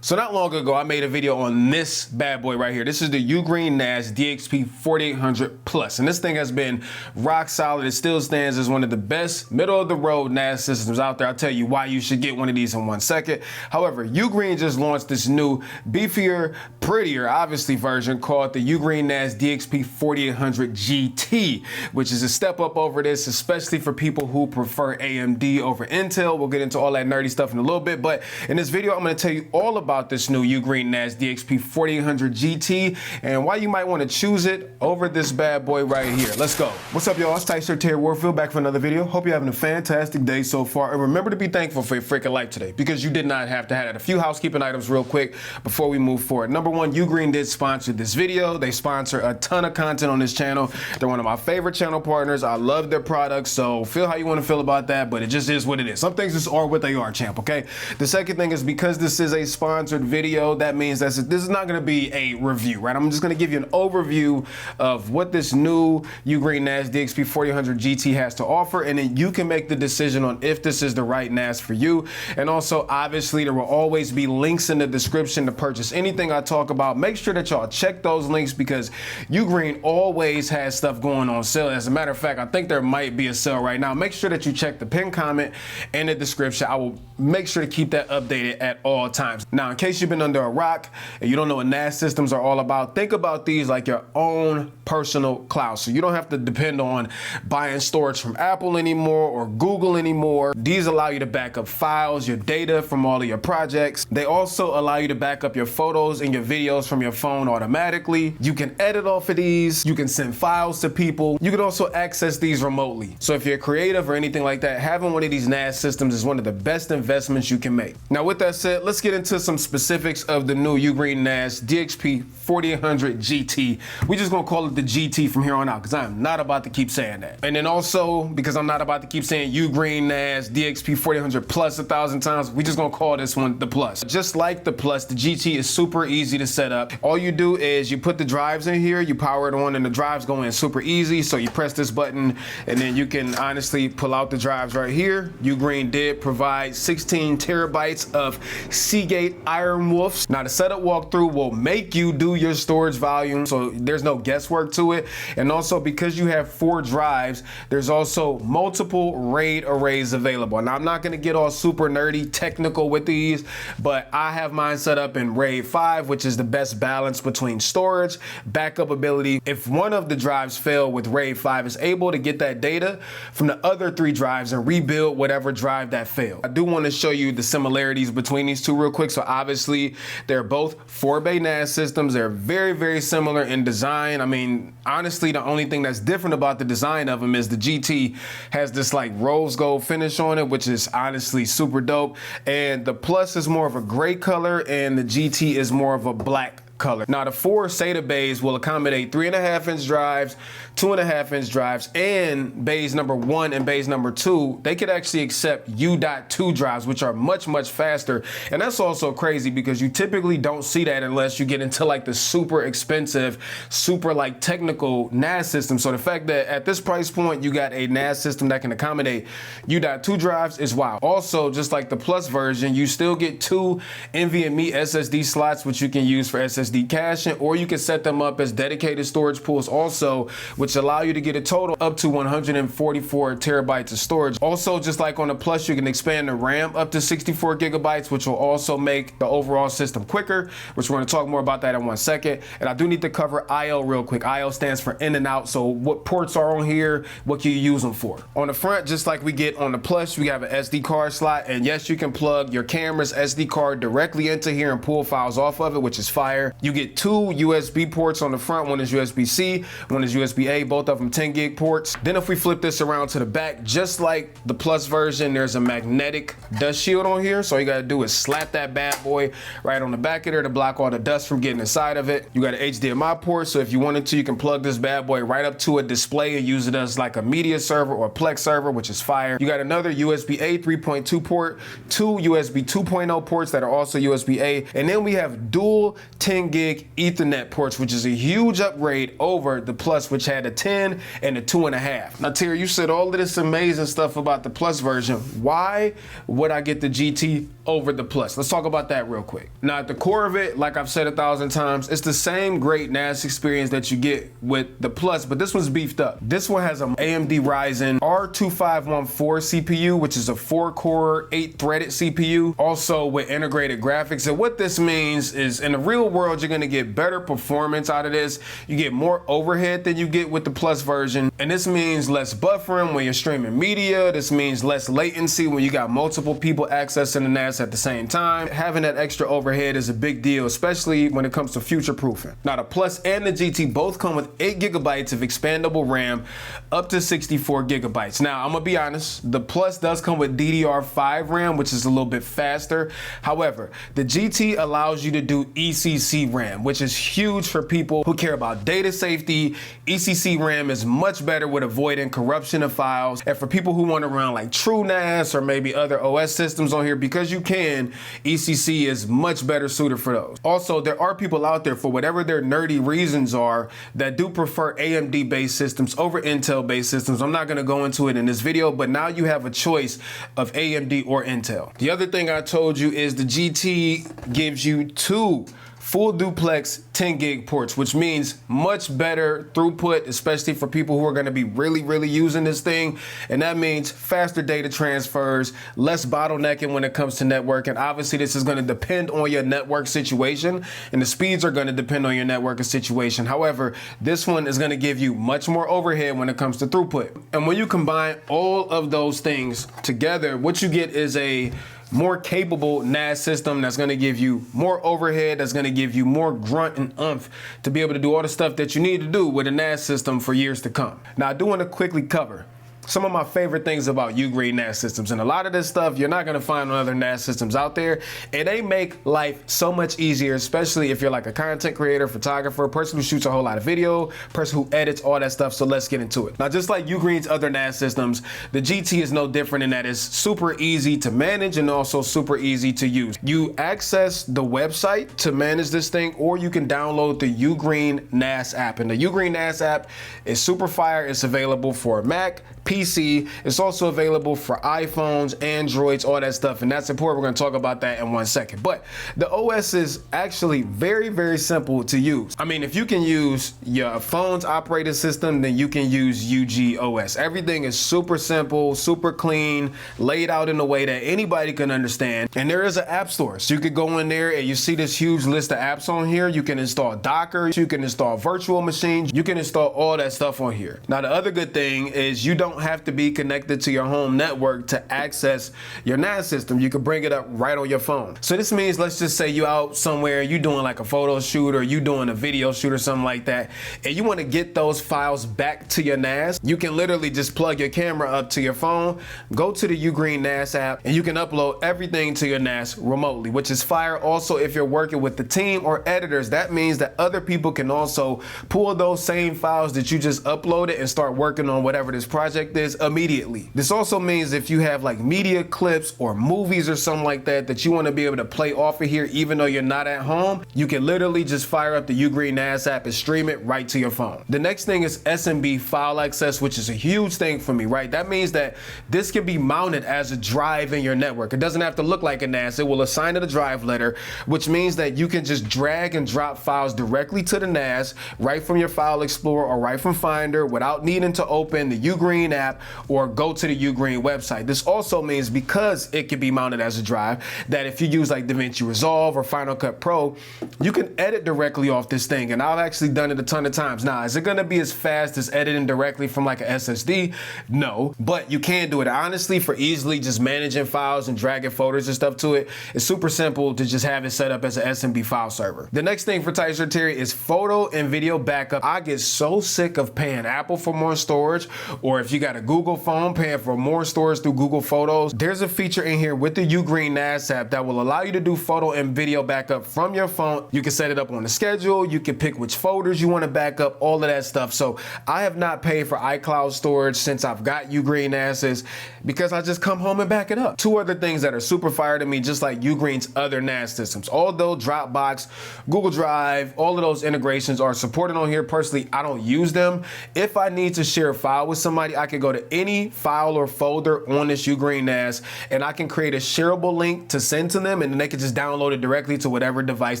So not long ago, I made a video on this bad boy right here. This is the Ugreen NAS DXP4800 Plus, and this thing has been rock solid. It still stands as one of the best middle-of-the-road NAS systems out there. I'll tell you why you should get one of these in 1 second. However, Ugreen just launched this new, beefier, prettier, obviously, version called the Ugreen NAS DXP4800 GT, which is a step up over this, especially for people who prefer AMD over Intel. We'll get into all that nerdy stuff in a little bit, but in this video, I'm going to tell you all about this new Ugreen NAS DXP4800 GT and why you might want to choose it over this bad boy right here. Let's go. What's up, y'all? It's Tyler Terry Warfield back for another video. Hope you're having a fantastic day so far. And remember to be thankful for your freaking life today, because you did not have to have it. A few housekeeping items real quick before we move forward. Number one, Ugreen did sponsor this video. They sponsor a ton of content on this channel. They're one of my favorite channel partners. I love their products, so feel how you want to feel about that, but it just is what it is. Some things just are what they are, champ, okay? The second thing is, because this is a sponsored video, that means that this is not going to be a review, right? I'm just going to give you an overview of what this new Ugreen NAS DXP4800 GT has to offer, and then you can make the decision on if this is the right NAS for you. And also, obviously, there will always be links in the description to purchase anything I talk about. Make sure that y'all check those links, because Ugreen always has stuff going on sale. As a matter of fact, I think there might be a sale right now. Make sure that you check the pinned comment and the description. I will make sure to keep that updated at all times. Now, in case you've been under a rock and you don't know what NAS systems are all about, think about these like your own personal cloud. So you don't have to depend on buying storage from Apple anymore or Google anymore. These allow you to back up files, your data from all of your projects. They also allow you to back up your photos and your videos from your phone automatically. You can edit off of these. You can send files to people. You can also access these remotely. So if you're creative or anything like that, having one of these NAS systems is one of the best investments you can make. Now, with that said, let's get into some specifics of the new Ugreen NAS DXP4800 GT. We're just gonna call it the GT from here on out, because I am not about to keep saying that. And then also, because I'm not about to keep saying Ugreen NAS DXP4800 Plus 1,000 times, we just gonna call this one the Plus. Just like the Plus, the GT is super easy to set up. All you do is you put the drives in here, you power it on, and the drives go in super easy. So you press this button, and then you can honestly pull out the drives right here. Ugreen did provide 16 terabytes of Seagate Iron Wolves. Now, the setup walkthrough will make you do your storage volume, so there's no guesswork to it. And also, because you have 4 drives, there's also multiple RAID arrays available. Now, I'm not gonna get all super nerdy technical with these, but I have mine set up in RAID 5, which is the best balance between storage, backup ability. If one of the drives fail with RAID 5, it's able to get that data from the other 3 drives and rebuild whatever drive that failed. I do want to show you the similarities between these two real quick. So obviously, they're both 4-bay NAS systems. They're very, very similar in design. I mean, honestly, the only thing that's different about the design of them is the GT has this like rose gold finish on it, which is honestly super dope. And the Plus is more of a gray color, and the GT is more of a black color. Now, the 4 SATA bays will accommodate 3.5-inch drives, 2.5-inch drives, and bays number 1 and bays number 2. They could actually accept U.2 drives, which are much, much faster. And that's also crazy, because you typically don't see that unless you get into like the super expensive, super like technical NAS system. So the fact that at this price point, you got a NAS system that can accommodate U.2 drives is wild. Also, just like the Plus version, you still get 2 NVMe SSD slots, which you can use for SSD caching, or you can set them up as dedicated storage pools also, which allow you to get a total up to 144 terabytes of storage. Also, just like on the Plus, you can expand the RAM up to 64 gigabytes, which will also make the overall system quicker, which we're going to talk more about that in 1 second. And I do need to cover I/O real quick. I/O stands for in and out. So what ports are on here? What can you use them for? On the front, just like we get on the Plus, we have an SD card slot, and yes, you can plug your camera's SD card directly into here and pull files off of it, which is fire. You get 2 USB ports on the front. One is USB-C, one is USB-A, both of them 10 gig ports. Then if we flip this around to the back, just like the Plus version, there's a magnetic dust shield on here. So all you gotta do is slap that bad boy right on the back of there to block all the dust from getting inside of it. You got an HDMI port, so if you wanted to, you can plug this bad boy right up to a display and use it as like a media server or a Plex server, which is fire. You got another USB-A 3.2 port, 2 USB 2.0 ports that are also USB-A, and then we have dual 10 10 gig Ethernet ports, which is a huge upgrade over the Plus, which had a 10 and a 2.5. Now, Terry, you said all of this amazing stuff about the Plus version. Why would I get the GT over the Plus? Let's talk about that real quick. Now, at the core of it, like I've said 1,000 times, it's the same great NAS experience that you get with the Plus, but this one's beefed up. This one has an AMD Ryzen R2514 CPU, which is a 4-core, 8-threaded CPU, also with integrated graphics. And what this means is, in the real world, you're gonna get better performance out of this. You get more overhead than you get with the Plus version. And this means less buffering when you're streaming media. This means less latency when you got multiple people accessing the NAS at the same time. Having that extra overhead is a big deal, especially when it comes to future proofing. Now, the Plus and the GT both come with 8 gigabytes of expandable RAM up to 64 gigabytes. Now, I'm gonna be honest, the Plus does come with DDR5 RAM, which is a little bit faster. However, the GT allows you to do ECC RAM, which is huge for people who care about data safety. ECC RAM is much better with avoiding corruption of files. And for people who want to run like true NAS or maybe other OS systems on here, because you can, ECC is much better suited for those. Also, there are people out there, for whatever their nerdy reasons are, that do prefer AMD-based systems over Intel-based systems. I'm not going to go into it in this video, but now you have a choice of AMD or Intel. The other thing I told you is the GT gives you 2 full duplex 10 gig ports, which means much better throughput, especially for people who are gonna be really using this thing. And that means faster data transfers, less bottlenecking when it comes to networking. Obviously, this is gonna depend on your network situation, and the speeds are gonna depend on your networking situation. However, this one is gonna give you much more overhead when it comes to throughput. And when you combine all of those things together, what you get is a more capable NAS system that's gonna give you more overhead, that's gonna give you more grunt and oomph to be able to do all the stuff that you need to do with a NAS system for years to come. Now, I do wanna quickly cover some of my favorite things about Ugreen NAS systems. And a lot of this stuff you're not gonna find on other NAS systems out there. And they make life so much easier, especially if you're like a content creator, photographer, person who shoots a whole lot of video, person who edits, all that stuff. So let's get into it. Now, just like Ugreen's other NAS systems, the GT is no different in that it's super easy to manage and also super easy to use. You access the website to manage this thing, or you can download the Ugreen NAS app. And the Ugreen NAS app is super fire. It's available for Mac, PC. It's also available for iPhones, Androids, all that stuff, and that's important. We're going to talk about that in 1 second. But the OS is actually very simple to use. I mean, if you can use your phone's operating system, then you can use UGOS. Everything is super simple, super clean, laid out in a way that anybody can understand. And there is an app store, so you could go in there and you see this huge list of apps on here. You can install Docker, you can install virtual machines, you can install all that stuff on here. Now, the other good thing is you don't have to be connected to your home network to access your NAS system. You can bring it up right on your phone. So this means, let's just say you out somewhere, you doing like a photo shoot or you doing a video shoot or something like that, and you want to get those files back to your NAS. You can literally just plug your camera up to your phone, go to the Ugreen NAS app, and you can upload everything to your NAS remotely, which is fire. Also, if you're working with the team or editors, that means that other people can also pull those same files that you just uploaded and start working on whatever this project is immediately. This also means if you have like media clips or movies or something like that you want to be able to play off of here even though you're not at home, you can literally just fire up the Ugreen NAS app and stream it right to your phone. The next thing is SMB file access, which is a huge thing for me, right? That means that this can be mounted as a drive in your network. It doesn't have to look like a NAS. It will assign it a drive letter, which means that you can just drag and drop files directly to the NAS right from your File Explorer or right from Finder without needing to open the Ugreen app or go to the Ugreen website. This also means, because it can be mounted as a drive, that if you use like DaVinci Resolve or Final Cut Pro, you can edit directly off this thing. And I've actually done it a ton of times. Now, is it gonna be as fast as editing directly from like a SSD? No, but you can do it. Honestly, for easily just managing files and dragging folders and stuff to it, it's super simple to just have it set up as an SMB file server. The next thing for Tyser Terry is photo and video backup. I get so sick of paying Apple for more storage, or if you you got a Google phone, paying for more storage through Google Photos, there's a feature in here with the Ugreen NAS app that will allow you to do photo and video backup from your phone. You can set it up on the schedule. You can pick which folders you want to back up, all of that stuff. So I have not paid for iCloud storage since I've got Ugreen NASs because I just come home and back it up. Two other things that are super fire to me, just like Ugreen's other NAS systems. Although Dropbox, Google Drive, all of those integrations are supported on here, personally, I don't use them. If I need to share a file with somebody, I can go to any file or folder on this Ugreen NAS and I can create a shareable link to send to them, and then they can just download it directly to whatever device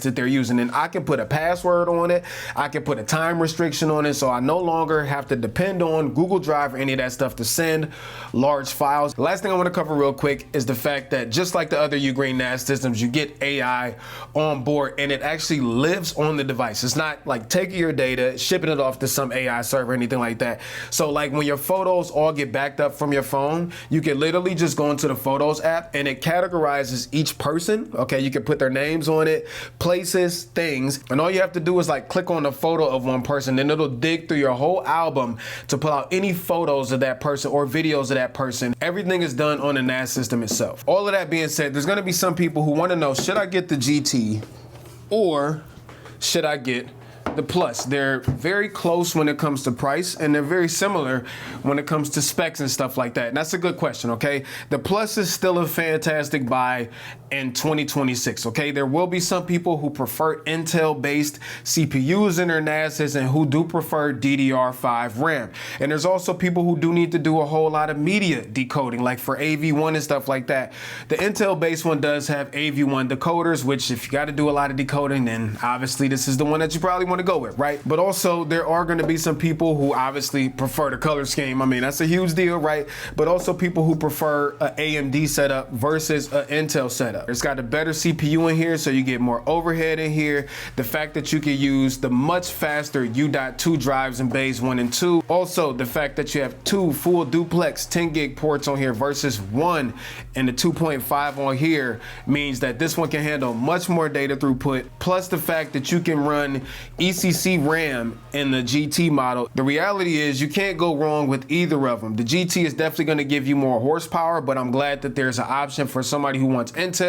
that they're using. And I can put a password on it. I can put a time restriction on it, so I no longer have to depend on Google Drive or any of that stuff to send large files. The last thing I want to cover real quick is the fact that just like the other Ugreen NAS systems, you get AI on board and it actually lives on the device. It's not like taking your data, shipping it off to some AI server or anything like that. So like when your photos all get backed up from your phone, you can literally just go into the Photos app and it categorizes each person. Okay, you can put their names on it, places, things, and all you have to do is like click on the photo of one person, then it'll dig through your whole album to pull out any photos of that person or videos of that person. Everything is done on the NAS system itself. All of that being said, there's gonna be some people who wanna know, should I get the GT or should I get the Plus? They're very close when it comes to price and they're very similar when it comes to specs and stuff like that. And that's a good question, okay? The Plus is still a fantastic buy in 2026, okay? There will be some people who prefer Intel-based CPUs in their NASs and who do prefer DDR5 RAM. And there's also people who do need to do a whole lot of media decoding, like for AV1 and stuff like that. The Intel-based one does have AV1 decoders, which if you got to do a lot of decoding, then obviously this is the one that you probably want to go with, right? But also there are going to be some people who obviously prefer the color scheme. I mean, that's a huge deal, right? But also people who prefer an AMD setup versus an Intel setup. It's got a better CPU in here, so you get more overhead in here. The fact that you can use the much faster U.2 drives in bays 1 and 2. Also, the fact that you have 2 full duplex 10 gig ports on here versus 1 and the 2.5 on here means that this one can handle much more data throughput. Plus the fact that you can run ECC RAM in the GT model. The reality is you can't go wrong with either of them. The GT is definitely going to give you more horsepower, but I'm glad that there's an option for somebody who wants Intel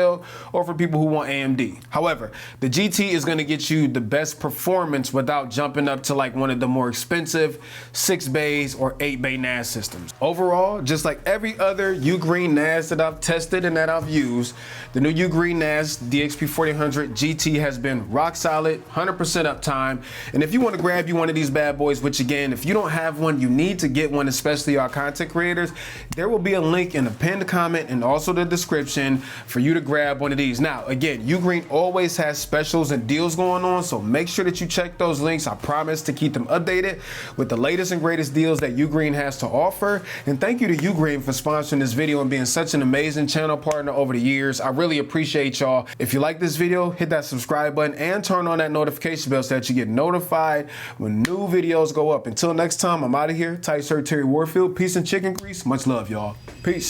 or for people who want AMD. However, the GT is going to get you the best performance without jumping up to like one of the more expensive 6 bays or 8 bay NAS systems. Overall, just like every other Ugreen NAS that I've tested and that I've used, the new Ugreen NAS DXP4800 GT has been rock solid, 100% uptime. And if you want to grab you one of these bad boys, which again, if you don't have one, you need to get one, especially our content creators, there will be a link in the pinned comment and also the description for you to grab one of these. Now, again, Ugreen always has specials and deals going on, so make sure that you check those links. I promise to keep them updated with the latest and greatest deals that Ugreen has to offer. And thank you to Ugreen for sponsoring this video and being such an amazing channel partner over the years. I really appreciate y'all. If you like this video, hit that subscribe button and turn on that notification bell so that you get notified when new videos go up. Until next time, I'm out of here. Tight shirt, Terry Warfield. Peace and chicken grease. Much love, y'all. Peace.